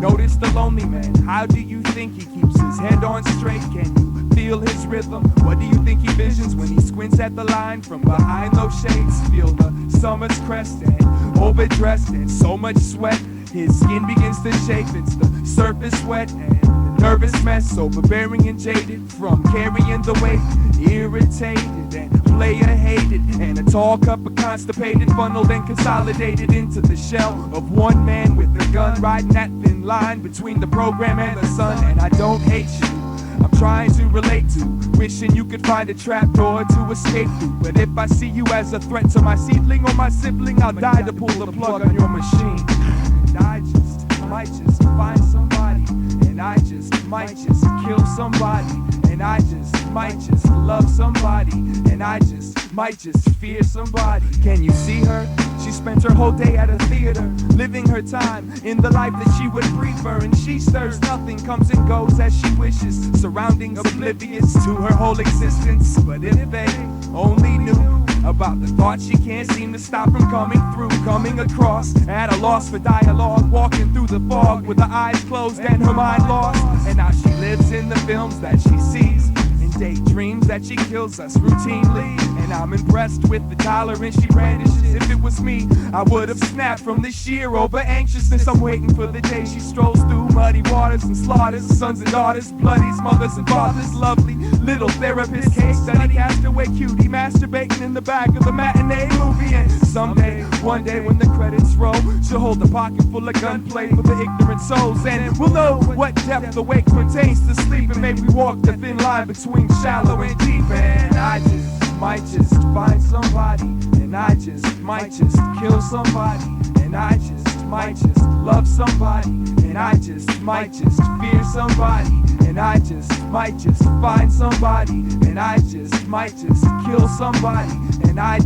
Notice the lonely man, how do you think he keeps his head on straight? Can you feel his rhythm? What do you think he visions when he squints at the line from behind those shades? Feel the summer's crest and overdressed and so much sweat. His skin begins to shape, it's the surface wet and the nervous mess, overbearing and jaded from carrying the weight, irritated and player hated, and a tall cup of constipated, funneled and consolidated into the shell of one man with a gun, riding that thin line between the program and the sun. And I don't hate you, I'm trying to relate to, wishing you could find a trapdoor to escape through. But if I see you as a threat to my seedling or my sibling, I'll die to pull the plug on your machine. And I might just find somebody, and I might just kill somebody, and I might just love somebody, and I might just fear somebody. Can you see her? She spent her whole day at a theater, living her time in the life that she would prefer, and she stirs nothing, comes and goes as she wishes, surroundings oblivious to her whole existence. But if they only knew about the thoughts she can't seem to stop from coming through, coming across, at a loss for dialogue, walking through the fog with her eyes closed and her mind lost. And now she lives in the films that she sees, in daydreams that she kills us routinely. And I'm impressed with the tolerance she brandishes. If it was me, I would have snapped from the sheer over anxiousness. I'm waiting for the day she strolls through muddy waters and slaughters sons and daughters, bloodies mothers and fathers. Lovely little therapist, case study, castaway cutie, masturbating in the back of the matinee movie. And someday, one day when the credits roll, she'll hold a pocket full of gunplay for the ignorant souls, and we'll know what depth the wake pertains to sleep, and maybe walk the thin line between shallow and deep. And I might just find somebody, and I might just kill somebody, and I might just love somebody, and I might just fear somebody, and I might just find somebody, and I might just kill somebody, and I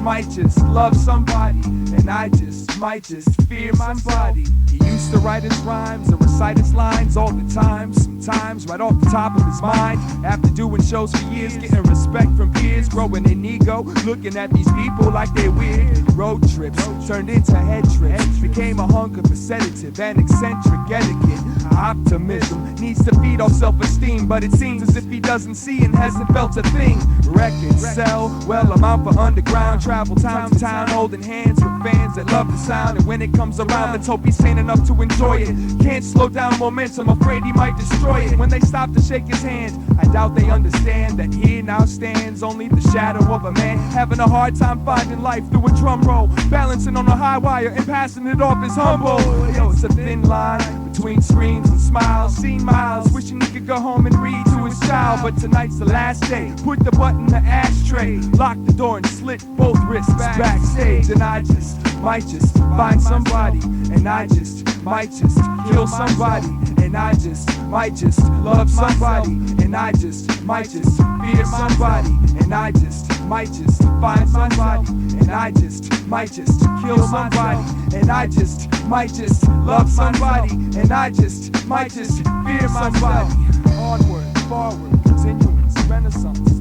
might just love somebody, and I might just fear somebody. He used to write his rhymes and recite his lines all the time, sometimes right off the top of his mind. After doing shows for years, getting respect from peers, growing an ego, looking at these people like they're weird. Road trips turned into head trips, became a hunger for sedative and eccentric etiquette. Optimism needs to feed off self-esteem, but it seems as if he doesn't see and hasn't felt a thing. Records sell, well I'm out for underground, travel town to town, holding hands with fans that love the sound. And when it comes around, let's hope he's sane enough to enjoy it. Can't slow down momentum, afraid he might destroy it. When they stop to shake his hand, I doubt they understand that here now stands only the shadow of a man having a hard time finding life through a drum roll, balancing on a high wire and passing it off as humble. Yo, it's a thin line between screams and smiles, seen miles, wishing he could go home and read to his child. But tonight's the last day, put the button in the ashtray, lock the door and slit both wrists backstage. And I might just find somebody, and I might just kill somebody, and I might just love somebody, and I might just fear somebody, and I might just find somebody, and I might just kill somebody, and I might just love somebody, and I might just fear somebody. Onward, forward, continuance, renaissance,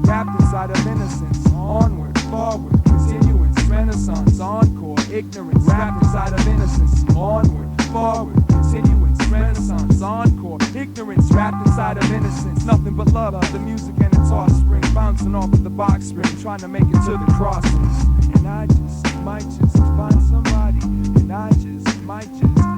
wrapped inside of innocence. Onward, forward, continuance, renaissance, encore, ignorance, wrapped inside of innocence. Onward, forward, continuance, renaissance, encore, ignorance, wrapped inside of innocence. Nothing but love, the music and its offspring, bouncing off of the box spring, trying to make it to the crossings. And I might just find somebody, and I might just